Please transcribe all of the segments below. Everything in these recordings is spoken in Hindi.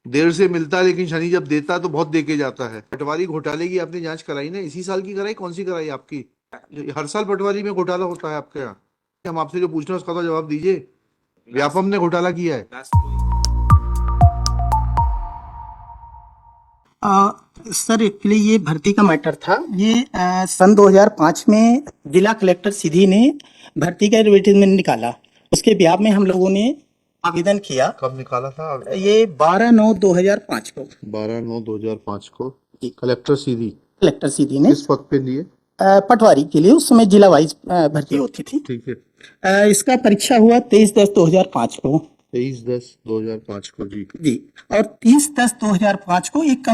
देर से मिलता है लेकिन शनि जब देता है तो बहुत दे के जाता है। पटवारी घोटाले की आपने जांच कराई ना, इसी साल की कराई, कौन सी कराई आपकी? हर साल पटवारी में घोटाला होता है आपके यहाँ। हम आपसे जो पूछ रहे हैं उसका तो जवाब दीजिए। व्यापम ने घोटाला किया है। अ, सर एक्चुअली ये भर्ती का मैटर था। ये सन 2005 में जिला कलेक्टर सीधी ने भर्ती का एडवर्टीजमेंट निकाला। उसके ब्याह में हम लोगों ने आवेदन किया। कब निकाला था? ये 12/9/2005 को 12/9/2005 को जी कलेक्टर सीधी कलेक्टर सीधी ने किस पद पे लिए? पटवारी के लिए उस समय जिला वाइज भर्ती होती थी। ठीक है। इसका परीक्षा हुआ 23/10/2005 को 23/10/2005 को जी। जी। और 30/10/2005 को एक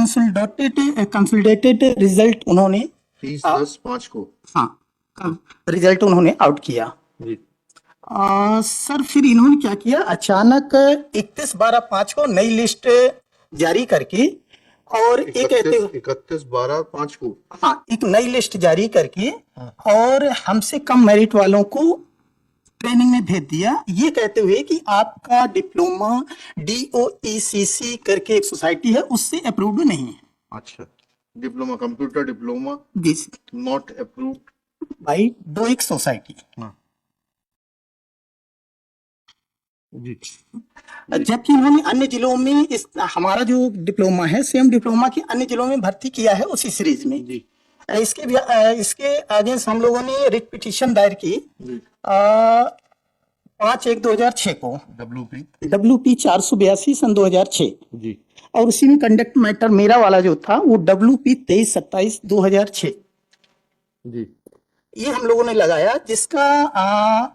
कंसोलिडेटेड रिजल्ट उन्होंने 30/10/5 को हाँ रिजल्ट उन्होंने आउट किया। जी। सर फिर इन्होंने क्या किया, अचानक 31/12/5 को नई लिस्ट जारी करके और एक कहते 31/12/5 को हाँ एक नई लिस्ट जारी करके और हमसे कम मेरिट वालों को ट्रेनिंग में भेज दिया, ये कहते हुए कि आपका डिप्लोमा DOECC करके एक सोसाइटी है उससे अप्रूव्ड नहीं है। अच्छा, डिप्लोमा कंप्यूटर डिप्लोमा जी not approved by DOEACC society. जी। जबकि उन्होंने अन्य जिलों में इस हमारा जो डिप्लोमा है सेम डिप्लोमा की अन्य जिलों में भर्ती किया है उसी सीरीज में जी। इसके अगेंस्ट हम लोगों ने रिट पिटीशन दायर की 5/1/2006 को WP 482 सन 2006 जी। और उसी में कंडक्ट मैटर मेरा वाला जो था वो WP 23/27/2006 जी। ये हम लोगों ने लगाया, जिसका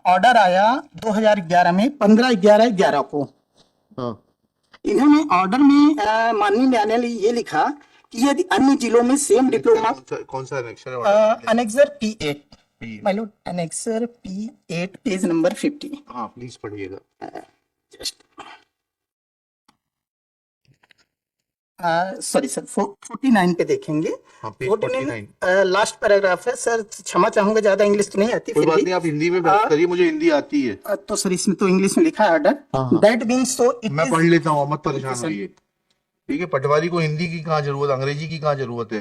ऑर्डर आया 2011 में 15/11/11 को। हाँ। इन्होंने ऑर्डर में माननीय न्यायालय ने ये लिखा कि यदि अन्य जिलों में सेम डिप्लोमा कौन सा अनेक्सर है? Annexure P8 my Lord, annexure P8 page number 50। हाँ प्लीज पढ़िएगा। जस्ट सॉरी सर 49 पे देखेंगे। हाँ, पेज 49 लास्ट पैराग्राफ है सर, क्षमा चाहूंगा ज्यादा इंग्लिश तो नहीं आती। कोई बात नहीं, आप हिंदी में बात करिए, मुझे हिंदी आती है। तो सर इसमें तो इंग्लिश में लिखा है ऑर्डर। दैट बीइंग सो मैं पढ़ लेता हूँ, मत परेशान होइए। ठीक है, पटवारी को हिंदी की कहाँ जरूरत, अंग्रेजी की कहाँ जरूरत है?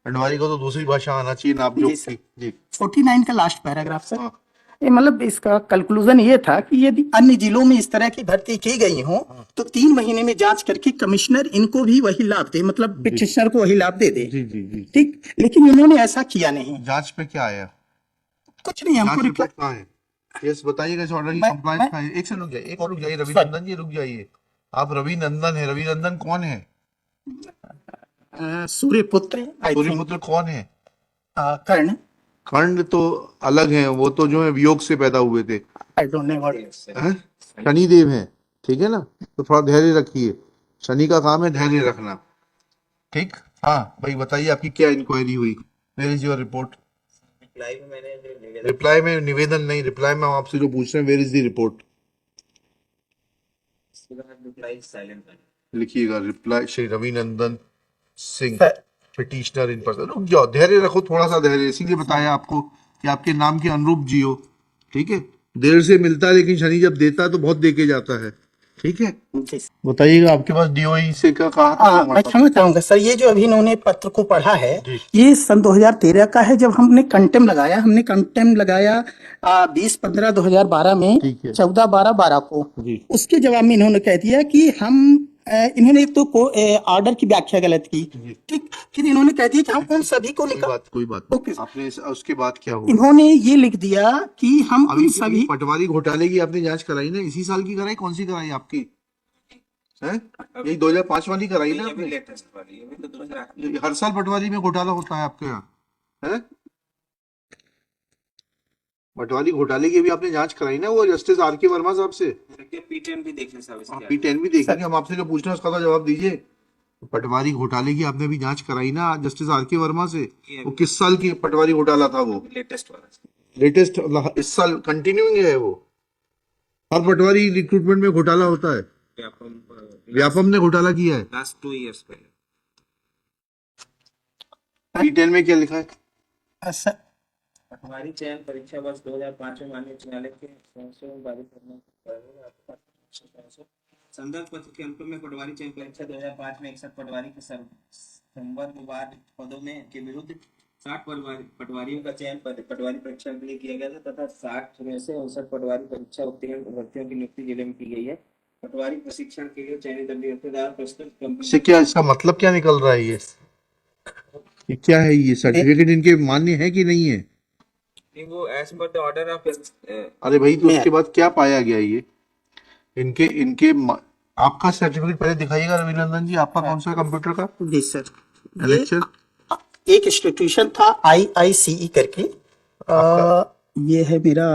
पटवारी को तो दूसरी भाषा आना चाहिए ना, आप जो जी 49 का लास्ट पैराग्राफ सर। ये मतलब इसका कंक्लूजन ये था कि यदि अन्य जिलों में इस तरह की भर्ती की गई हो तो 3 महीने में जांच करके कमिश्नर इनको भी वही लाभ दे, मतलब पिटिशनर को वही लाभ दे दे। जी जी जी। ठीक, लेकिन इन्होंने ऐसा किया नहीं। जांच पे क्या आया? कुछ नहीं, हमको रिप्लाई कहाँ है? यस बताइएगा, इस ऑर्डर की कंप्लायंस कहाँ है? एक से रुक जाइए, एक और रुक जाइए, रविनंदन जी रुक जाइए। आप रविनंदन है, रविनंदन कौन है? सूर्यपुत्र। सूर्यपुत्र कौन है? कर्ण। कर्ण तो अलग है, वो तो जो है वियोग से पैदा हुए थे। I don't know what. Shanidev है, ठीक है ना, तो थोड़ा धैर्य रखिए, शनि का काम है धैर्य रखना। ठीक। हाँ भाई बताइए, आपकी क्या इंक्वायरी हुई? Where is your report? Reply में निवेदन नहीं, रिप्लाई में आपसे जो पूछ रहे हैं, वेयर इज द रिपोर्ट? लिखिएगा, reply Shri Ravinandan Singh petitioner in person. रुक जाओ, धैर्य रखो, थोड़ा सा धैर्य, इसीलिए बताया आपको कि आपके नाम के अनुरूप जियो। ठीक है, देर से मिलता है लेकिन शनि जब देता है तो बहुत दे के जाता है। ठीक है, बताइएगा आपके पास DOE से क्या कहा था? मैं क्षमा चाहूंगा सर, ये जो अभी इन्होंने पत्र को पढ़ा है ये सन 2013 का है, जब हमने कंटेम लगाया 20/15/2012 में 14/12/12 को। उसके जवाब में इन्होंने कह दिया कि हम इन्होंने एक तो ऑर्डर की व्याख्या गलत की। ठीक, फिर इन्होंने कह दिया कि हम उन सभी को कोई बात आपने उसके बाद क्या हुआ? इन्होंने ये लिख दिया कि हम उन सभी पटवारी घोटाले की आपने जांच कराई ना, इसी साल की कराई, कौन सी कराई आपकी है? यही 2005 वाली कराई ना आपने? हर साल पटवारी में घोटाला होता है आपके यहाँ है? पटवारी घोटाले की भी आपने जांच कराई ना, वो जस्टिस RK वर्मा साहब से। P10 भी देखें साहब, P10 भी देखेंगे, हम आपसे जो पूछ रहे हैं उसका तो जवाब दीजिए। पटवारी घोटाले की आपने भी जांच कराई ना जस्टिस RK वर्मा से? वो किस साल की पटवारी घोटाला था? वो लेटेस्ट वाला, लेटेस्ट इस साल कंटिन्यूइंग है वो। हर पटवारी रिक्रूटमेंट में घोटाला होता है। व्यापम ने घोटाला किया है लास्ट 2 इयर्स पहले। P10 में क्या लिखा है? पटवारी चयन परीक्षा वर्ष 2005 में माननीय न्यायालय के संदर्भ पत्र के अंत में पटवारी चयन परीक्षा 2005 में 61 पटवारी के संवर्गवार पदों में के विरुद्ध 60 पटवारियों का चयन पटवारी परीक्षा के लिए किया गया था तथा 60 में से 59 पटवारी परीक्षा उत्तीर्ण अभ्यर्थियों की नियुक्ति जिले में की गई है। पटवारी प्रशिक्षण के लिए चयनित अभ्यर्थीदार प्रस्तुत कंपनी इससे क्या, इसका मतलब क्या निकल रहा है ये क्या है, ये सर्टिफिकेट इनके मान्य है कि नहीं है? वो as per the order of अरे भाई, तो उसके बाद क्या पाया गया ये इनके इनके आपका सर्टिफिकेट पहले दिखाइएगा रविनंदन जी, आपका कौन सा कंप्यूटर का जी सर, लेक्चर? एक इंस्टीट्यूशन था IICE करके, ये है मेरा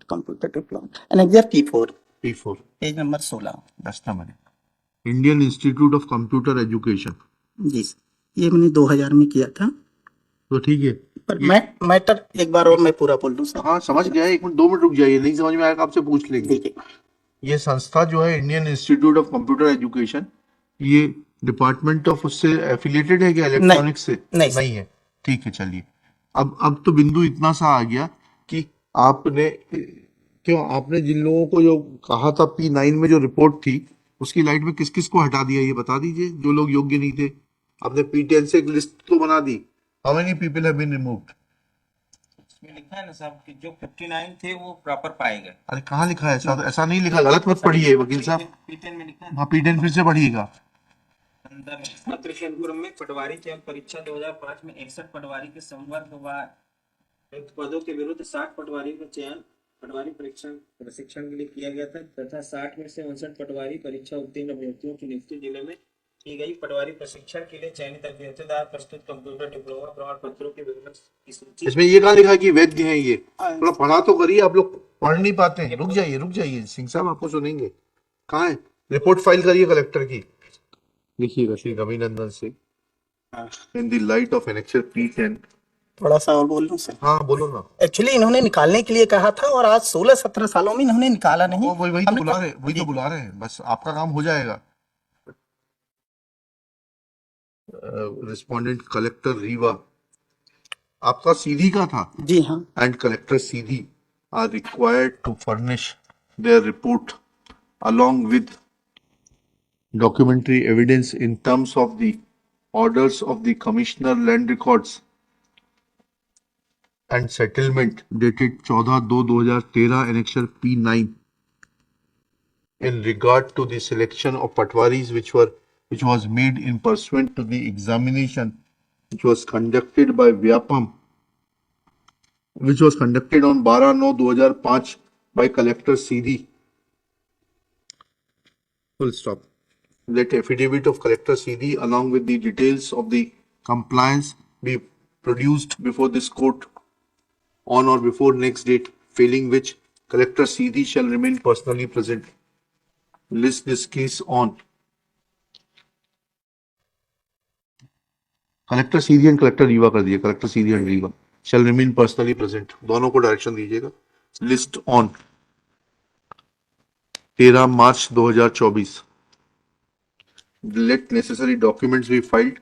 computer diploma annexure P4 page number 16, 10 number, Indian Institute of Computer Education. जी सर, ये मैंने 2000 में किया था। तो ठीक है, पर मैटर एक बार और मैं पूरा बोल दूं सर। हाँ समझ गया, 1 मिनट 2 मिनट रुक जाइए, नहीं समझ में आएगा आपसे पूछ लेंगे। ठीक है। ये संस्था जो है Indian Institute of Computer education, ये डिपार्टमेंट ऑफ उससे एफिलिएटेड है क्या, इलेक्ट्रॉनिक्स से? नहीं है। ठीक है, चलिए, अब तो बिंदु इतना सा आ गया कि आपने जिन लोगों को जो कहा था P9 में जो रिपोर्ट थी, उसकी लाइट में किस किस को हटा दिया, ये बता दीजिए, जो लोग योग्य नहीं थे। आपने P10 से एक लिस्ट तो बना दी, how many people have been removed? इसमें लिखा है ना साहब कि जो 59 थे वो प्रॉपर पाए गए। अरे कहाँ लिखा है ऐसा? ऐसा नहीं लिखा, गलत मत पढ़िए वकील साहब। P10 में लिखा है। हाँ, P10 फिर से पढ़िएगा। पत्र के अनुक्रम में पटवारी चयन परीक्षा 2005 में 61 पटवारी के संवर्गवार पदों के विरुद्ध 60 पटवारियों का चयन पटवारी प्रशिक्षण के लिए किया गया था तथा 60 में से 59 पटवारी परीक्षा उत्तीर्ण अभ्यर्थियों की नियुक्ति जिले में की गई। पटवारी प्रशिक्षण के लिए चयनित अभ्यर्थीदार प्रस्तुत कंप्यूटर डिप्लोमा प्रमाण पत्रों के विवरण की सूची। इसमें ये कहाँ लिखा कि वैध है? ये थोड़ा पढ़ा तो करिए, आप लोग पढ़ नहीं पाते हैं। रुक जाइए सिंह साहब, आपको सुनेंगे। कहाँ है रिपोर्ट? फाइल करिए कलेक्टर की, लिखिएगा Shri Ravinandan Singh in the light of annexure P10। थोड़ा सा और बोल लूं सर? हाँ बोलो ना। एक्चुअली इन्होंने निकालने के लिए कहा था और आज 16-17 सालों में इन्होंने निकाला नहीं। वही तो बुला रहे हैं, बस आपका काम हो जाएगा। रिस्पोंडेंट कलेक्टर रीवा, आपका सीधी का था? जी हाँ। And collector Sidhi are required to furnish their report along with documentary evidence in terms of the orders of the Commissioner Land Records and Settlement dated 14/2/2013 annexure P9 in regard to the selection of patwaris which was made in pursuant to the examination which was conducted by Vyapam, which was conducted on 12/9/2005 by Collector Seedhi. Full stop. Let affidavit of Collector Seedhi along with the details of the compliance be produced before this court on or before next date, failing which Collector Seedhi shall remain personally present. List this case on collector Sidhi and collector Rewa कर दिए, collector Sidhi and Rewa shall remain personally present, दोनों को डायरेक्शन दीजिएगा। List on 13 March 2024। Let necessary documents be filed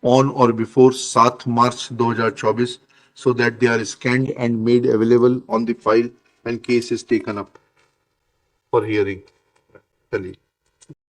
on or before 7 March 2024 so that they are scanned and made available on the file when case is taken up for hearing. चलिए।